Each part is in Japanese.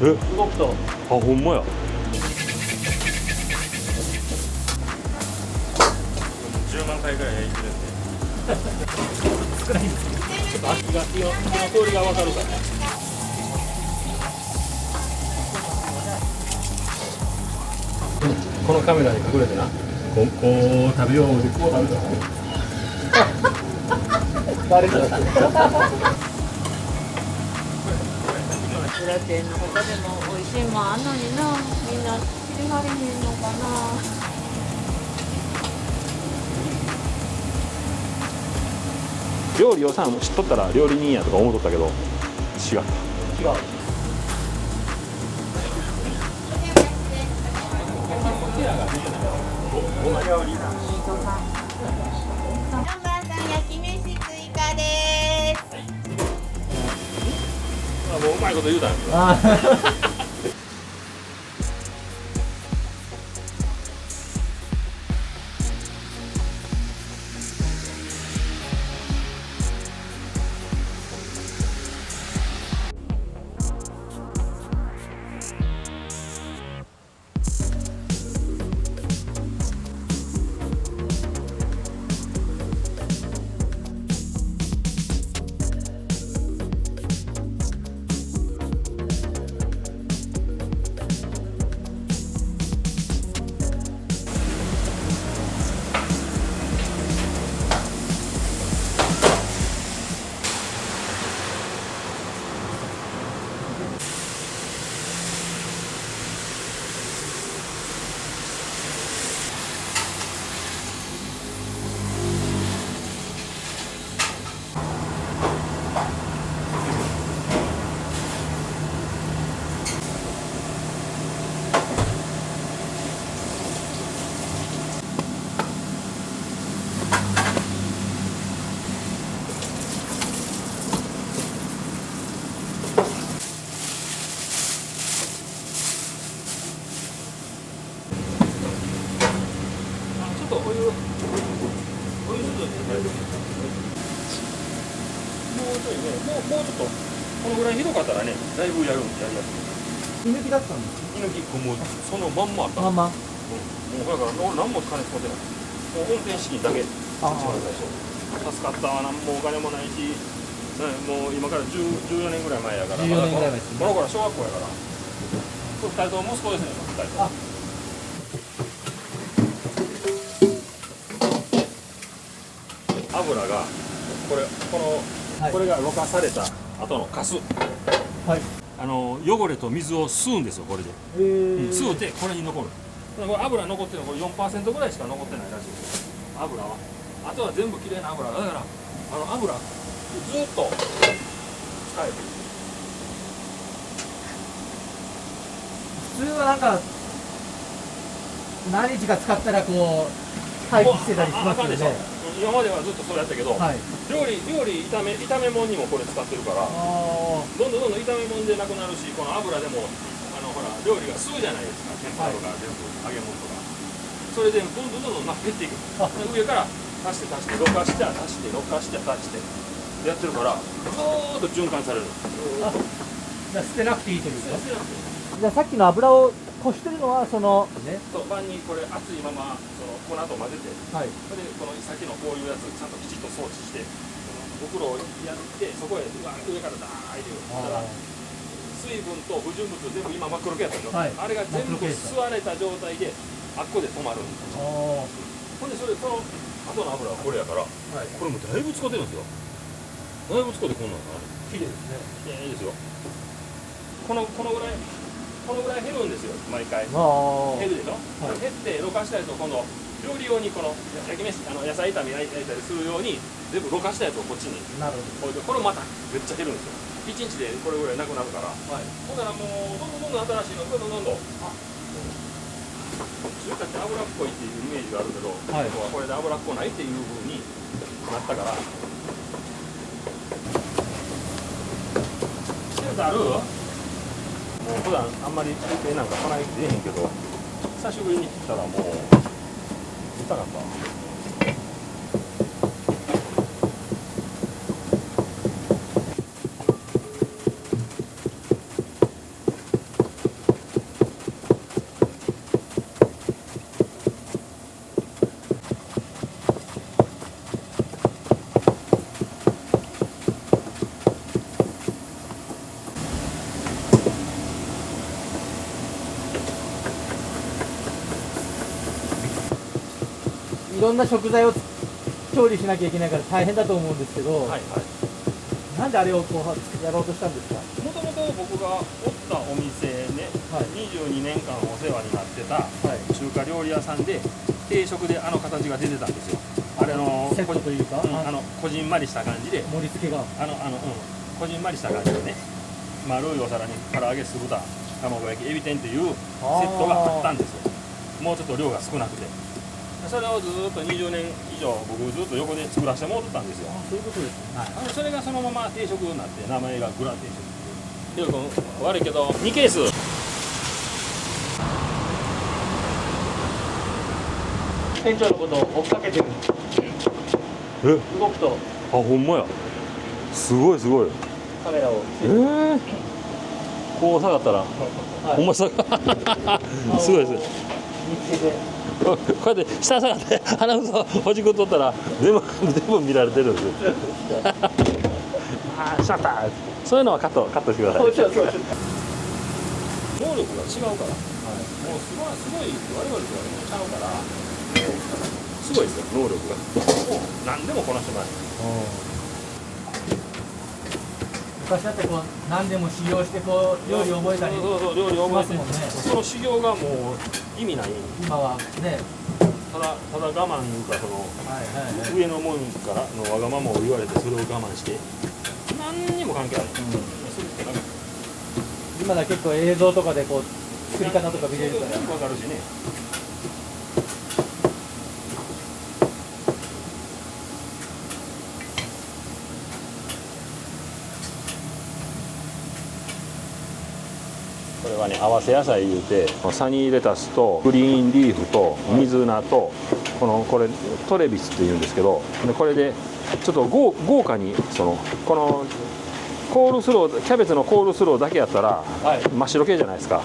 え、動くとあ、ほんまや。10万回ぐらい焼いてるんで。少ないんですけど、ちょっと火の通りが分かるからね。このカメラに隠れてな、こう食べようでこう食べたらバレたら裏店の他でも美味しいもんあんのにな、みんな知りはりへんのかな。料理をさ、知っとったら料理人やとか思っとったけど、違った。違う。南蛮さん焼き飯追加です。あ、もううまいこと言うたんですよ。ちょっとお湯ちょっともうちょいね、もうちょっとこのぐらいひどかったらね、だいぶやりやすい。居抜きだったんです居抜きもうそのまんまあった。まあまあ。もうだから何も金使ってない。もう運転資金だけ。一番最初。助かったわ、何もお金もないし、ね、もう今から14年ぐらい前やから。14年ぐらい前ですね。この頃は小学校やから。2人とも息子ですね、2人とも。油がこれがろ過された後のカス。はい。汚れと水を吸うんですよ、これで。吸うてこれに残る。これ油残ってるのこれ 4% ぐらいしか残ってないらしいですよ、油は。あとは全部きれいな油だから、油ずーっと使える。普通はなんか何日か使ったらこう廃棄してたりしますよあかんでしょ。ね。今まではずっとそうやったけど、はい。料理炒め物にもこれ使ってるから、どんどん炒め物でなくなるし、この油でもほら料理が吸うじゃないですか、天ぷらとか全部揚げ物とか。それでどんどん減っていく。上から足してろ過して足してろ過して足してやってるから、ずーっと循環される。じゃあ捨てなくていいというか。捨てなくていい。じゃあさっきの油をこしてるのはそのね。そう、盤にこれ熱いまま粉と混ぜて、はい。それでこのさっきのこういうやつちゃんときちっと装置して、お風呂をやってそこへうわー上からダーッ入れる。だから水分と不純物全部今真っ黒けやったでしょ、はい、あれが全部吸われた状態であっこで止まるんですよ。ほんでその後の油はこれやから、これもだいぶ使ってるんですよ。だいぶ使ってこんなんかな。綺麗ですね。いいですよ。このぐらい減るんですよ、毎回。減るでしょ、減ってろ過したやつを今度料理用にこの焼き飯野菜炒め焼いたりするように全部ろ過したやつをこっちに置いて、これまためっちゃ減るんですよ。1日でこれぐらいなくなるから、ほんならもうどんどん新しいのどんどん中華って脂っこいっていうイメージがあるけど、ここはこれで脂っこないっていう風になったから。ある？もう普段あんまり手なんか来ない出えへんけど、久しぶりに来たらもう痛かったわ。いろんな食材を調理しなきゃいけないから大変だと思うんですけど、はいはい。なんであれをこうやろうとしたんですか？もともと僕がおったお店ね、はい22年間お世話になってたはい中華料理屋さんで定食であの形が出てたんですよ。あれのセットというか、こじんまりした感じで、盛り付けがこじんまりした感じでね、丸いお皿に唐揚げ、酢豚、卵焼き、エビ天っていうセットがあったんですよ。もうちょっと量が少なくて。それをずっと20年以上僕ずっと横で作らせてもらってたんですよ。そういうことですね。はい、それがそのまま定食になって名前がグラ定食っていう。ヒロ君悪いけど2ケース。店長のことを追っかけてる。え、動くとあ、ほんまや。すごいすごい。カメラを。こう下がったら、ほんま下がすごいです。日程で。こうやって下下がって鼻くそほじくっとったら全部見られてるんですよ。ああ、しまった。そういうのはカットしてください。そうそうそう。能力が違うから、もうすごい我々とはちゃうから、すごいですよ能力が。もう何でもこなしてます。昔だってこう何でも修行してこう料理を覚えたりそう料理を覚えてしますもんね。その修行がもう意味ない。今はね。ただ我慢いうか、そのはいはいはい。上のもんからのわがままを言われてそれを我慢して何にも関係ない。それってなんか今だ結構映像とかでこう作り方とか見れるから。全部わかるしね。これはね、合わせ野菜いうて、サニーレタスとグリーンリーフと水菜とこれトレビスっていうんですけど、でこれでちょっと豪華にこのコールスロー、キャベツのコールスローだけやったら真っ白系じゃないですか。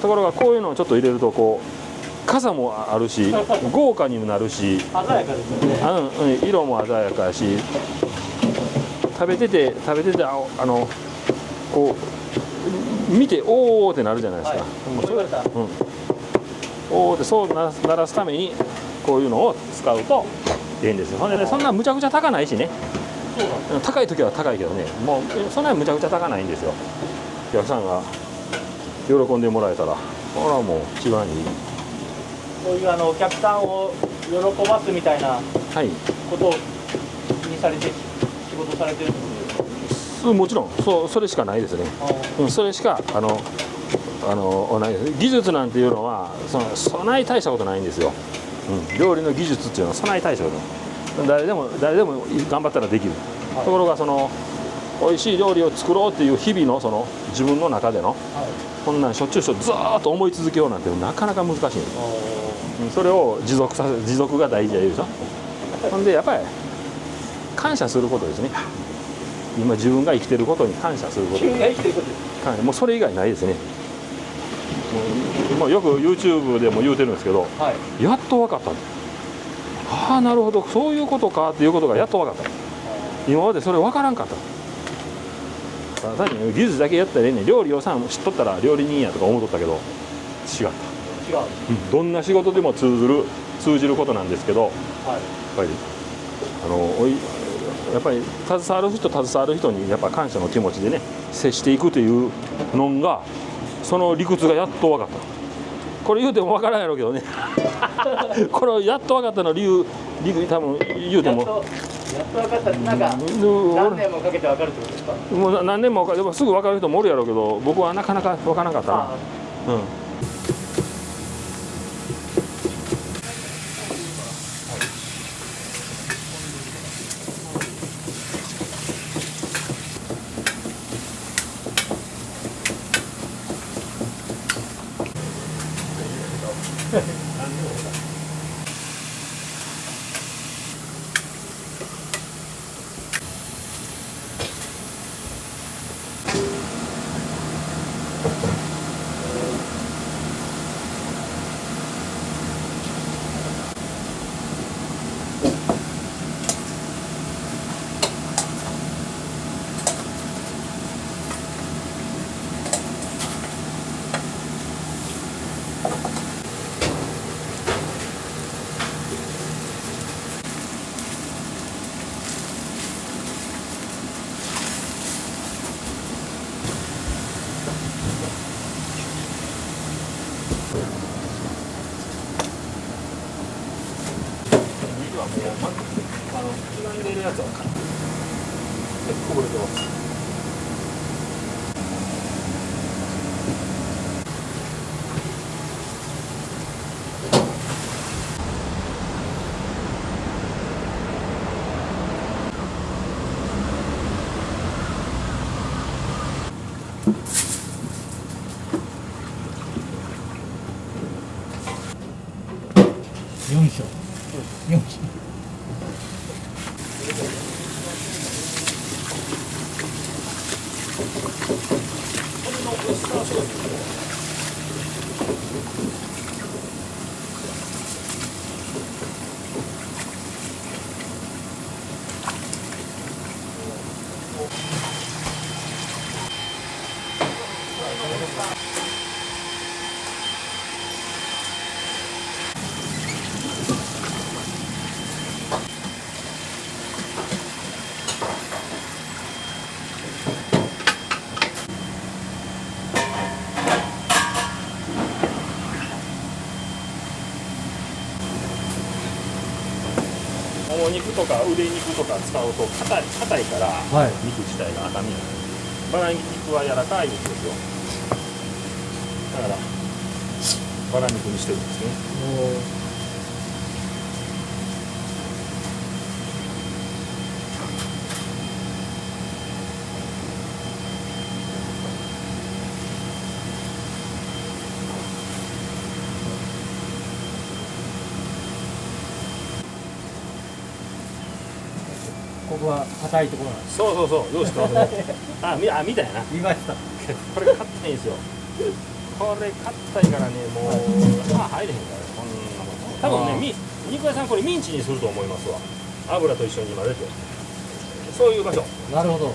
ところがこういうのをちょっと入れるとこう傘もあるし豪華にもなるし、鮮やかですよね。色も鮮やかやし、食べててこう見ておーってなるじゃないですか。もうそれおーってそうならすためにこういうのを使うといいんですよ。ほんでね、そんなむちゃくちゃ高ないしね。高い時は高いけどね、もうそんなにむちゃくちゃ高ないんですよ。お客さんが喜んでもらえたら、これはもう一番いい。そういうお客さんを喜ばすみたいなはい。ことを気にされて仕事されてるってことですか？もちろんそれしかないですね。それしか技術なんていうのはそない大したことないんですよ。料理の技術っていうのはそない大したことない。誰でも頑張ったらできる。ところが美味しい料理を作ろうっていう日々の自分の中での、こんなんしょっちゅうずーっと思い続けようなんてなかなか難しいんです。それを持続が大事やでしょ。ほんでやっぱり感謝することですね。今自分が生きてることに感謝すること。自分が生きてることです。もうそれ以外ないですね。もうよく YouTube でも言うてるんですけど、やっと分かった。ああ、なるほど、そういうことかっていうことがやっと分かった。今までそれ分からんかった。ただ単に技術だけやったらね、料理を知っとったら料理人やとか思っとったけど、違った。どんな仕事でも通じることなんですけど、やっぱり携わる人にやっぱ感謝の気持ちでね接していくというのが、その理屈がやっと分かった。これ言うても分からんやろうけどねこのやっと分かったの理由多分言うてもやっと分かった。なんか何年もかけて分かるってことですか？もう何年もでもすぐ分かる人もおるやろうけど、僕はなかなか分からなかったな。刻んでいるやつはこぼれてます。よいしょ。よいしょ。これのオイスターソース。もも肉とか腕肉とか使うと硬いから、はい。肉自体が赤身なの。バラ肉は柔らかい肉ですよ。だからバラ肉にしてるんですね。ここは硬いところなんです。そうそうそう、どうしてますね。見たやな。見ました。これ硬いんですよ。これ硬いからね、もう歯入れへんからね、こんなもん。多分ね、肉屋さんこれミンチにすると思いますわ。油と一緒に混ぜて。そういう場所。なるほど。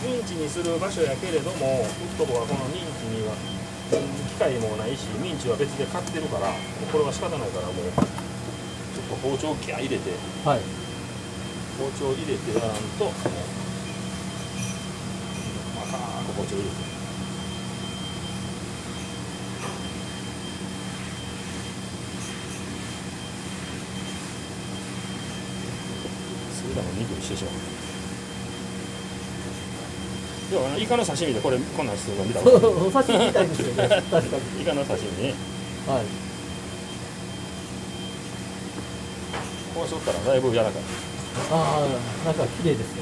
ミンチにする場所やけれども、ウッドボはこのミンチには機械もないし、ミンチは別で買ってるから、これは仕方ないからもうちょっと包丁ギャー入れて、はい。包丁入れてやらんと、もう赤く包丁入れて。それでも肉にしてしまう。要はイカの刺身でこんなんするの見たことある。お刺身みたいですよね。確かに。イカの刺身ね。はい。こうしとったらだいぶ柔らかい。ああ、なんか綺麗ですね。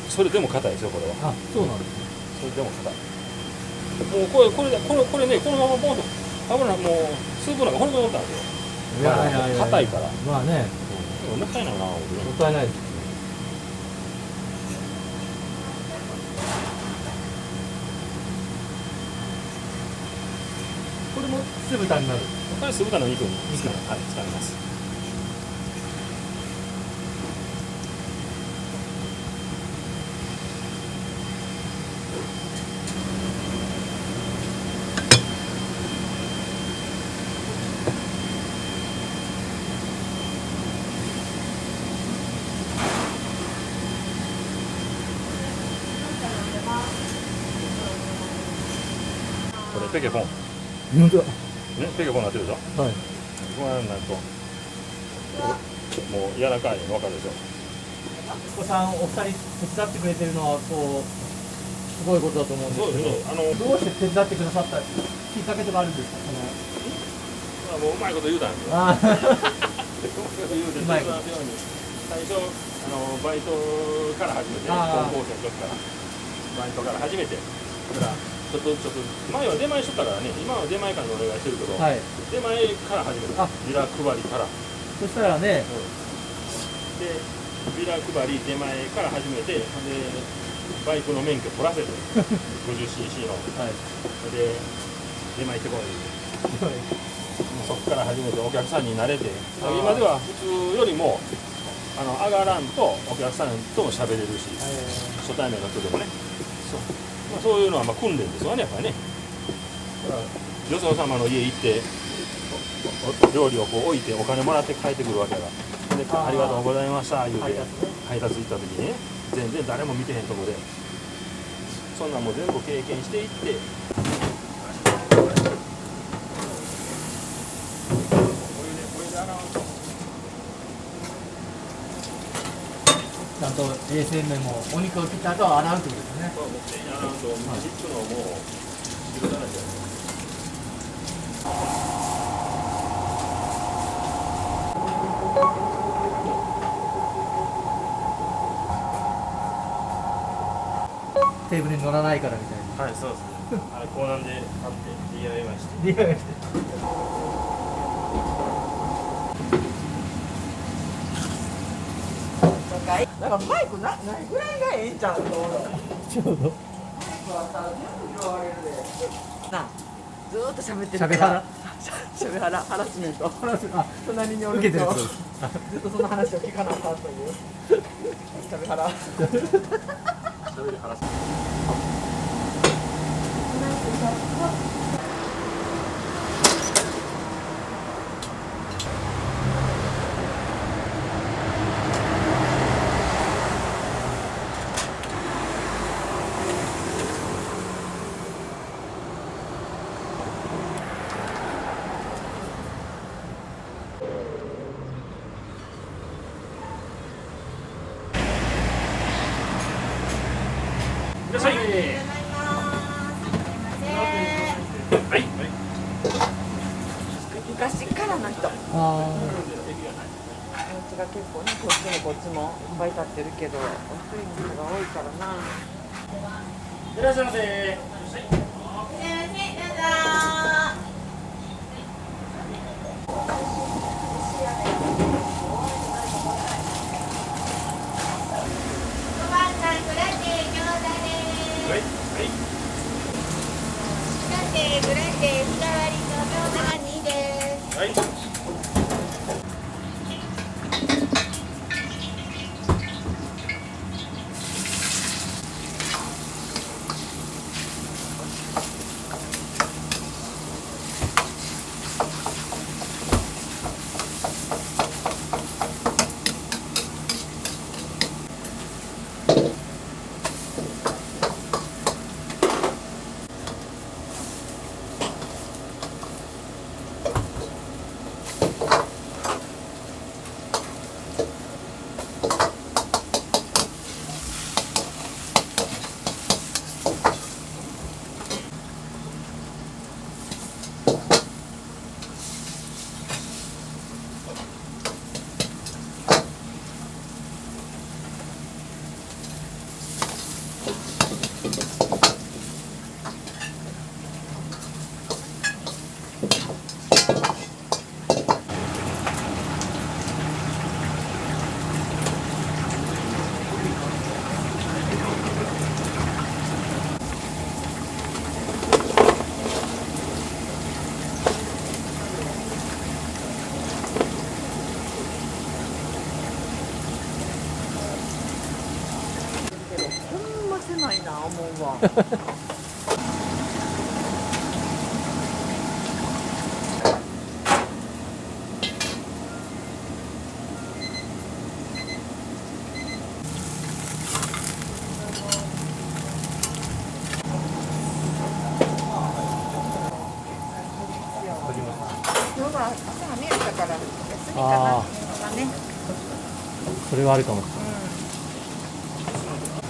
それでも硬いですよ、これは。あ、そうなんですね。それでも硬い。もうこれね、このままポンと油もうスープなんかこのまま乗ったんですよ。いやいやいや。硬いから。まあね、もったいないな、思ってね。もったいないです。これも酢豚になる。これ酢豚の肉に使います。これペケポン。本当だ。ね、ペケポンなってるでしょ。はい。こうなるともう柔らかいの分かるでしょ。お子さんお二人手伝ってくれてるのはこうすごいことだと思うんですけど、ね、どうして手伝ってくださったきっかけとかあるんですか？もううまいこと言うたんですよ。ああ、うまいこと。最初バイトから始めて、高校生の時からバイトから始めて、だからちょっと前は出前しとったからね、今は出前館にお願いしてるけど、はい、出前から始める。ビラ配りから。そしたらね、でビラ配り出前から始めて、でバイクの免許取らせて 50cc の、はい、で出前行ってこい。そこから始めてお客さんに慣れて、今では普通よりも上がらんとお客さんとも喋れるし、初対面の人でもね、そういうのは訓練ですわね、やっぱりね。だからよそ様の家行って料理を置いてお金もらって帰ってくるわけだ。でありがとうございました言うて配達行った時にね、全然誰も見てへんとこでそんなんも全部経験していって。お湯で洗うとんと衛生面もお肉を切った後は洗うってことですね。そう持ってやらんと水つくのも汁だらけ。テーブルに乗らないからみたいな。はい、そうですね。あれ港南で買って DIY して。 DIY してなんかマイクないぐらいがええんちゃうと思う。ちょうどマイクあったら全部拾われるで。なあ、ずーっと喋ってるしゃべはらしゃべはら、ハラスメント。あ隣におる受けてるとってことですずっとその話を聞かなあかんという。しゃべはら。喋る話。いらっしゃい。はい。昔からの人。あお家が結構ね、こっちもこっちもいっぱい立ってるけど、お一人の人が多いからな。いらっしゃいませ。はい。はい。はい。ほんま狭いな思うわ。今日は朝が見えたから休みかな。あまあね。それはあるかも。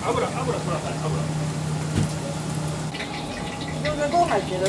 油ください。油。餃子どう入ってる？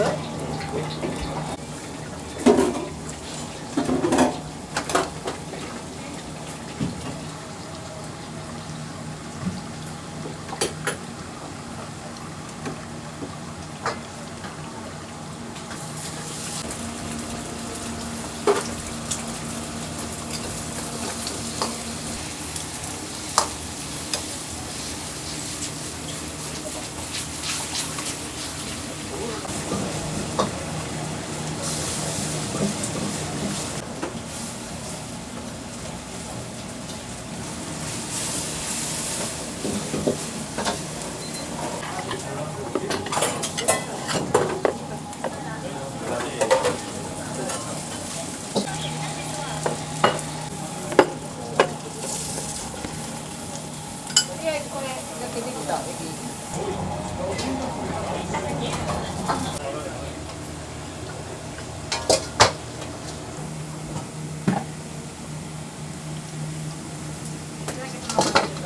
とりあえずこれだけできたエビ。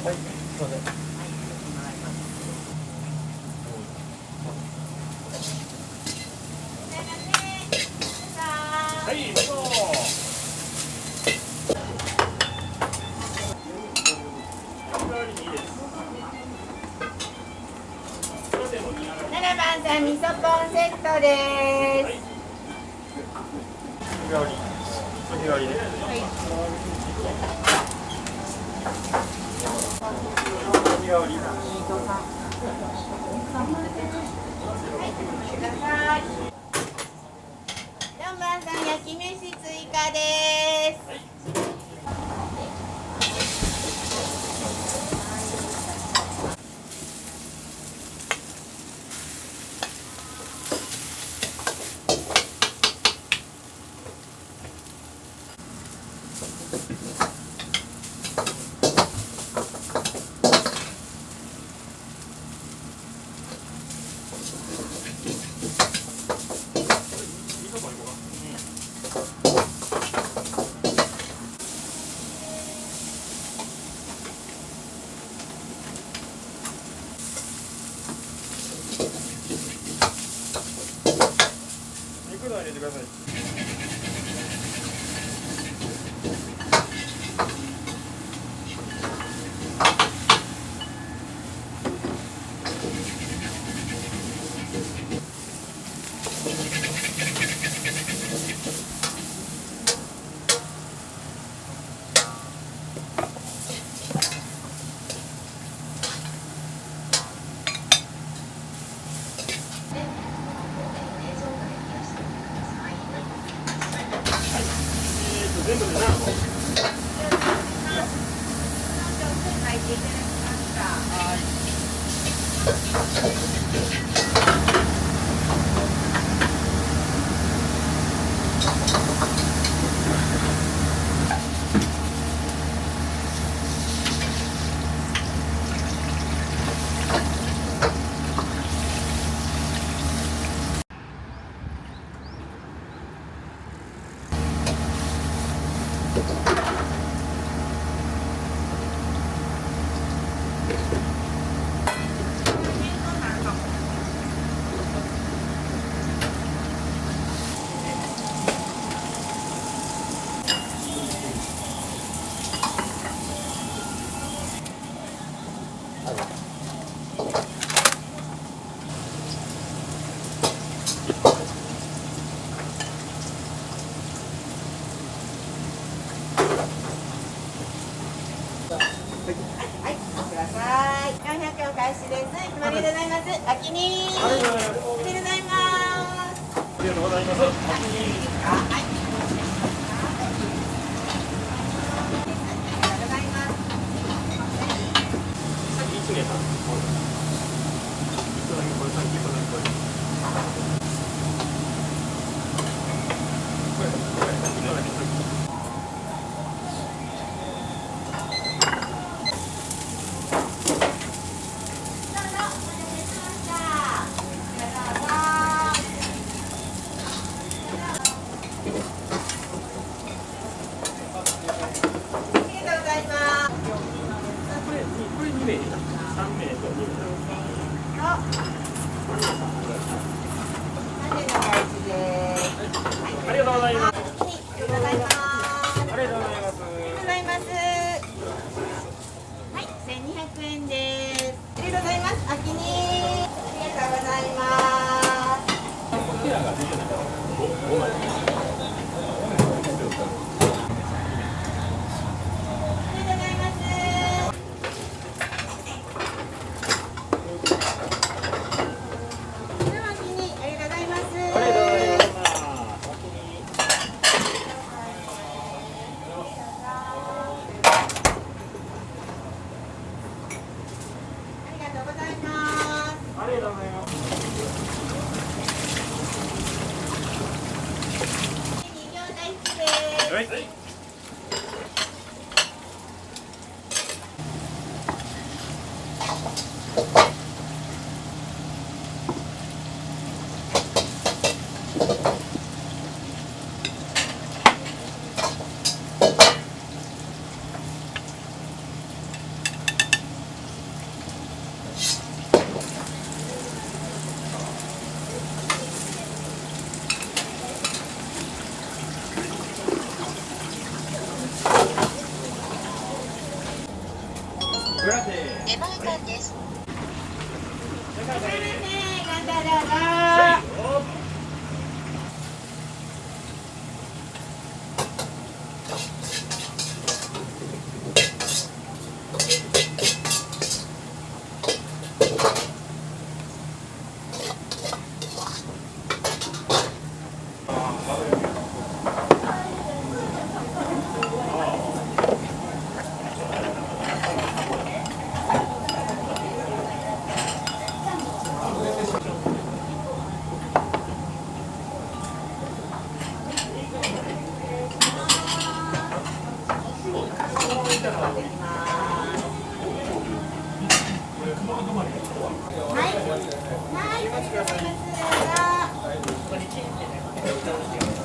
はい。7番さん味噌ポンセットです。日替わり。日替わりね。日替わり。4番さん焼き飯追加です。肉の入れてください。全部で何本？400円お返しです。いつもありがとうございます。おきに。ありがとうございます。ありがとうございます。ありがとうございます。はい。ありがとうございます。さっき1名さん。1個だけこれ、さっき1個だけこれ。これ、1個だけさっき。これ2名、3名と2名。ありがとうございます。ありがとうございます。ありがとうございます。ありがとうございます。はい、1200円です。ありがとうございます。あきに。ありがとうございます。こちらが出てない。5枚。ありがとうございます。はい。出前館です。どうぞ。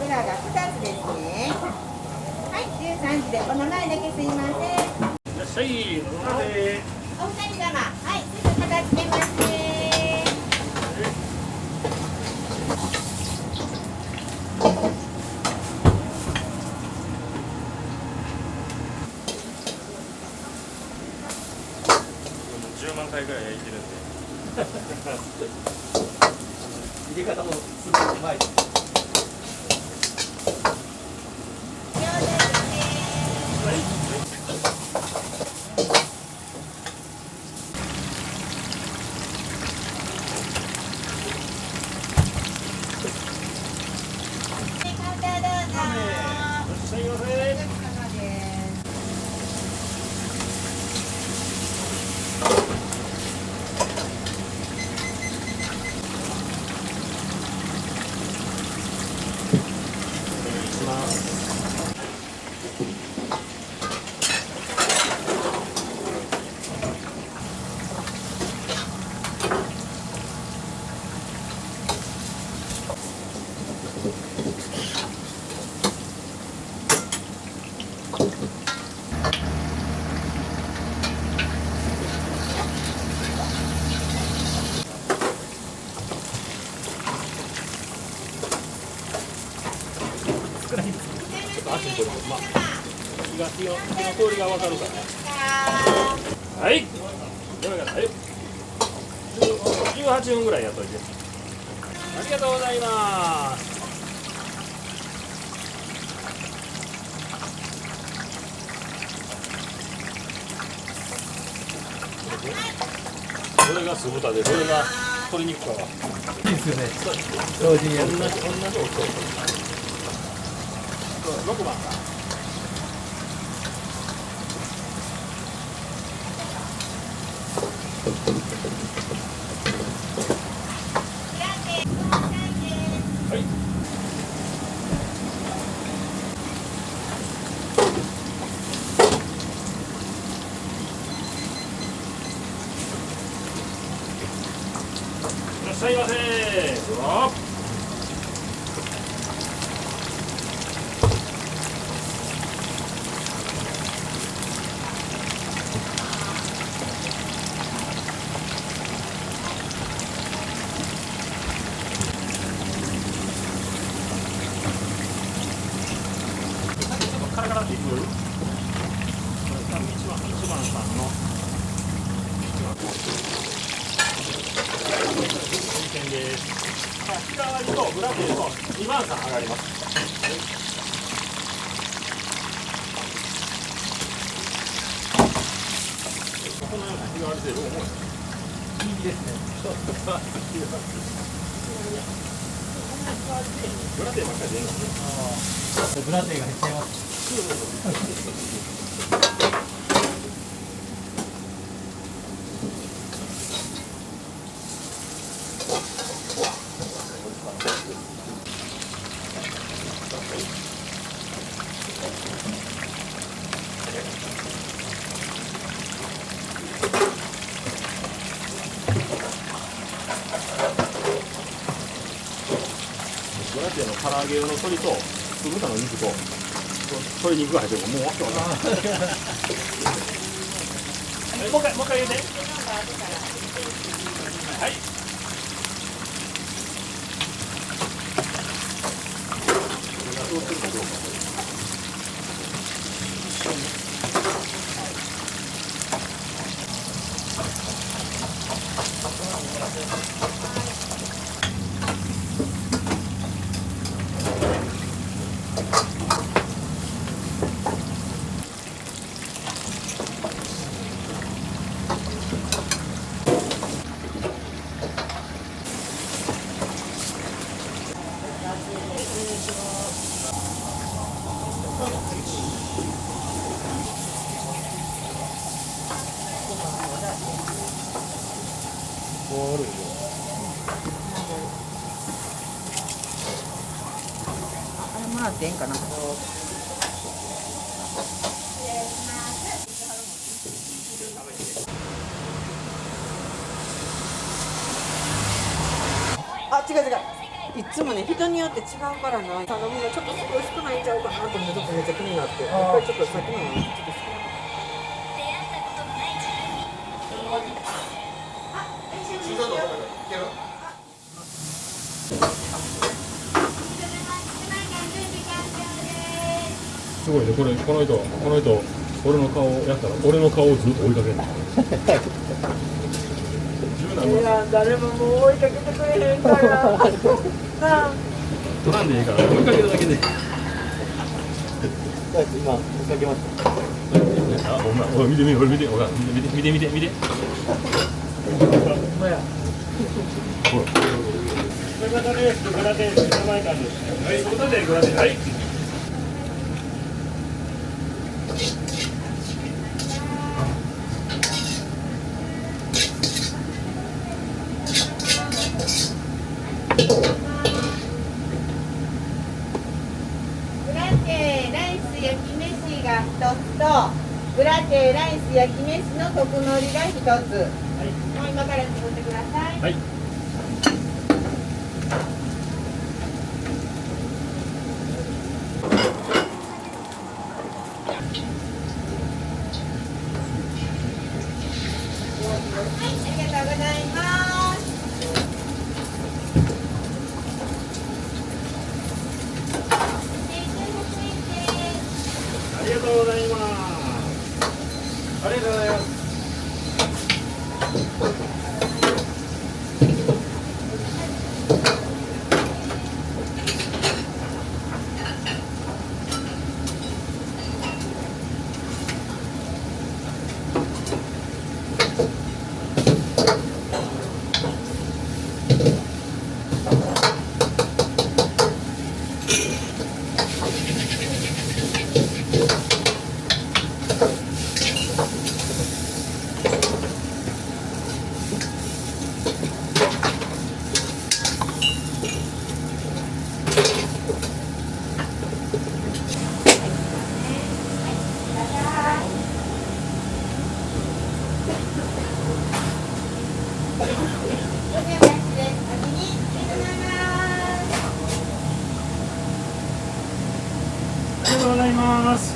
裏が2つですね。はい、13時でお名前だけすいません。いらっしゃい、お待たせ。お二人様、はい、すぐ片付けますね。10万回ぐらい焼いてるんで。入れ方もすごいうまい。火の通りが分かるからね。はい。18分ぐらいやっといて。ありがとうございます。どれが酢豚でどれが鶏肉かが。いいですよね。同時にやる。同じ大きさ。6番か。はい。いらっしゃいませ。どうぞ。カラカラっていく。これが一番さんの点です。日替わりとブラケと2番さん上がります。このような日替わりでどう思う？いいですね。ブラテばっかりでいいのね。ブラテが減っちゃいます。ブラテの唐揚げ用の鶏と酢豚の肉と鶏肉が入ってるからもうわけわかんない。もう一回言うて。はい。どうするかどうか。こるよ。あれもらっていいんかな。あ、違う違う。いつもね、人によって違うからな。頼むのちょっと少ないんちゃうかなと思って、ちょっとめっちゃ気になって。やっぱりちょっとさっきのちょっと少ない。すごいね、この人、俺の顔やったら、俺の顔をずっと追いかけるの。いや、誰ももう追いかけてくれへんから。なあ。取らんでいいから、追いかけるだけで。今、追いかけました。あ、ほんま、おい、見て、ほら、見て。ほんまや。ほら。ということで、グラテン、名前感です。はい、ということで、グラテン、はい。グラテーライス焼き飯が1つと、グラテーライス焼き飯の特盛りが1つ。もう今から作ってください。はい。ありがとうございます。ありがとうございます。ありがとうございます。ありがとうございます。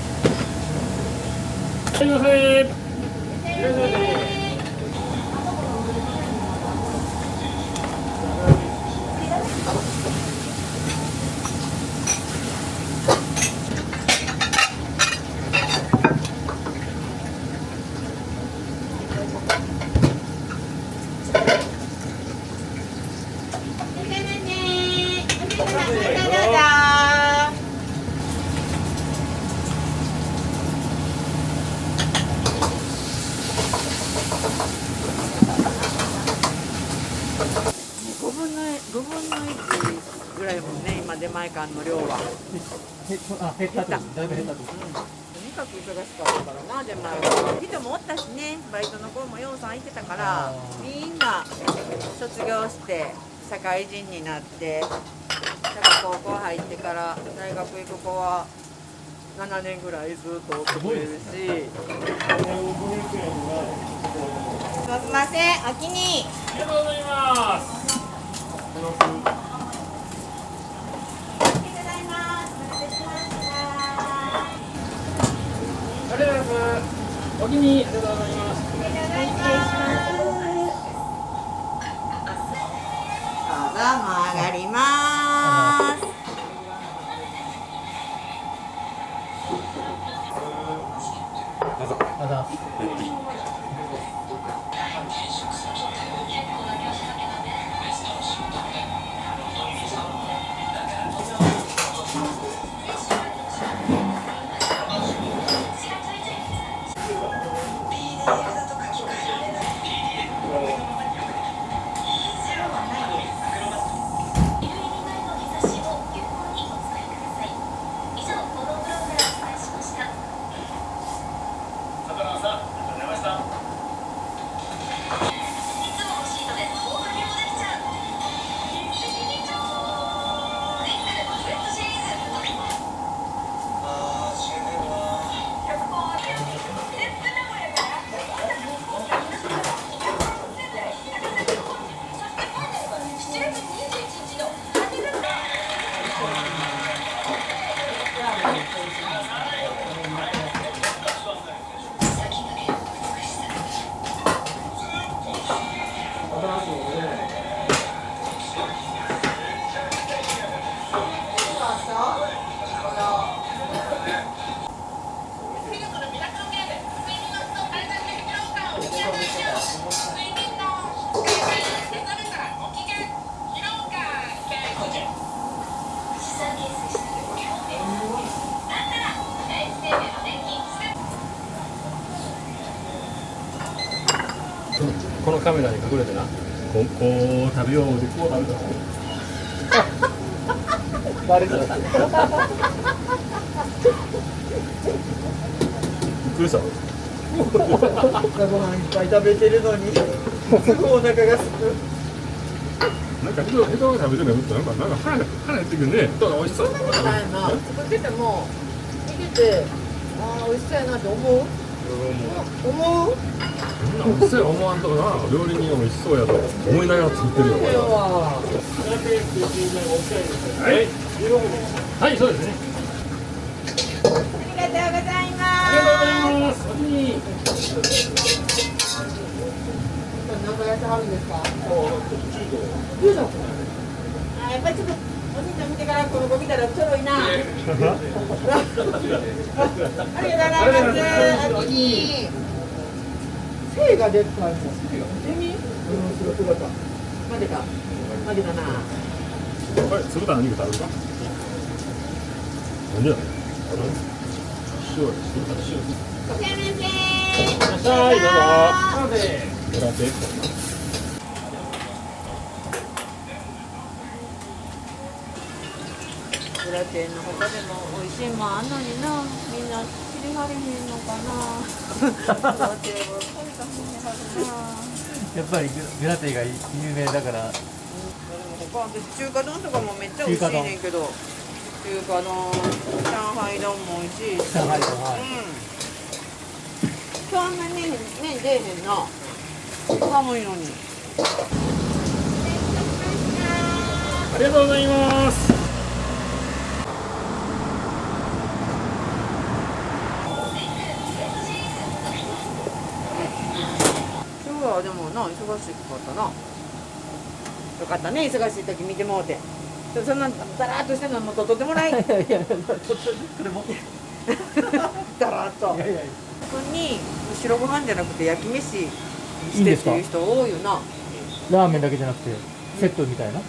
すいません。5分の1ぐらいもんね、今出前館の量は。減ったと。だいぶ減ったと。とにかく忙しかったからな、出前は。人もおったしね、バイトの子もようさんいてたから、みんな卒業して社会人になって、高校入ってから大学行く子は7年ぐらいずっとおってくれるし。すみません、お気に。ありがとうございます。ありがとうございます。お待たせしました。ありがとうございます。お気に入りありがとうございます。ありがとうございます。どうぞ、もう上がります。あだ。あカメラに隠れてな、こう食べようでこう食べた。バレた。びっくりした。ご飯いっぱい食べてるのにすぐお腹がすく。なんか人が食べてるのとなんか腹減ってくるね。人が美味しそう。ないな。作ってても見てて、ああ美味しそうやなって思う。思う。そんな美味しそうや思わんとな。料理人が美味しそうやと思いながら作ってるよ。これは。はい。はい、そうですね。ありがとうございます。ありがとうございます。何かやってはるんですか。あ、やっぱりちょっとおじいちゃん見てからこの子見たらちょろいな。ありがとうございます。あっちに精が出てたんですよ。セミ？負けた。負けたな。これ酢豚の肉食べるか。なんでやねん。塩や。酢豚の塩。すいません。いらっしゃい、どうぞ。グラテ。グラテンの他でも美味しいもんあんのにな。みんな知りはれへんのかな。グラテンを食べたはんねはるな。やっぱりグラテが有名だから。でも他私中華丼とかもめっちゃ美味しいねんけど、中華丼、上海丼も美味しいし。上海丼、はい。そんなにね出えへんな。寒いのに。ありがとうございます。今日はでもな忙しかったな。よかったね、忙しい時見てもうて。そんなだらーっとしてるのも撮ってもらい。いやいや、これも。だらーっと。いやいや。特に白ご飯じゃなくて焼き飯してっていう人多いよな。ラーメンだけじゃなくて、セットみたいな。うん。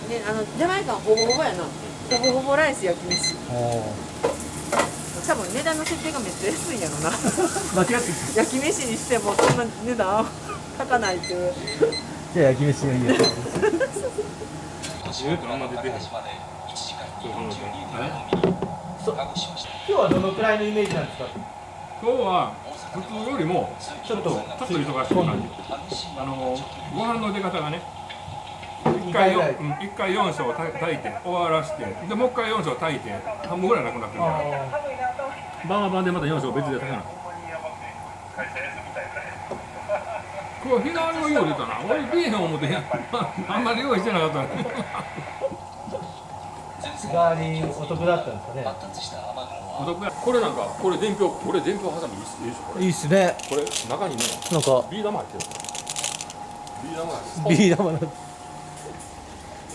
ね、ジャマイカンほぼほぼやな。ほぼほぼライス焼き飯。多分値段の設定がめっちゃ安いんやろな。間違ってる。焼き飯にしてもそんな値段高ないっていう。じゃあ焼き飯がいいよ。今日はどのくらいのイメージなんですか。今日は普通よりもちょっと忙しい感じ。ご飯の出方がね。一回4升炊いて終わらして、でもう一回4升炊いて半分ぐらいなくなってるから。晩は晩でまた4升別で炊かな。これ日替わりの料理かな。俺ビーフン思ってあんまり用意してなかった。日替わりお得だったんですかね。お得や。これなんかこれ伝票ハサミいいでしょこれ。いいっすね。これ中にねなんかビー玉入ってる。ビー玉がビー玉の。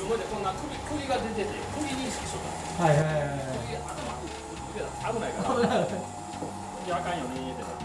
今までこんな首が出てて首に意識しとった。はいはいはいはい。危ないから。いやあかんよねってなって。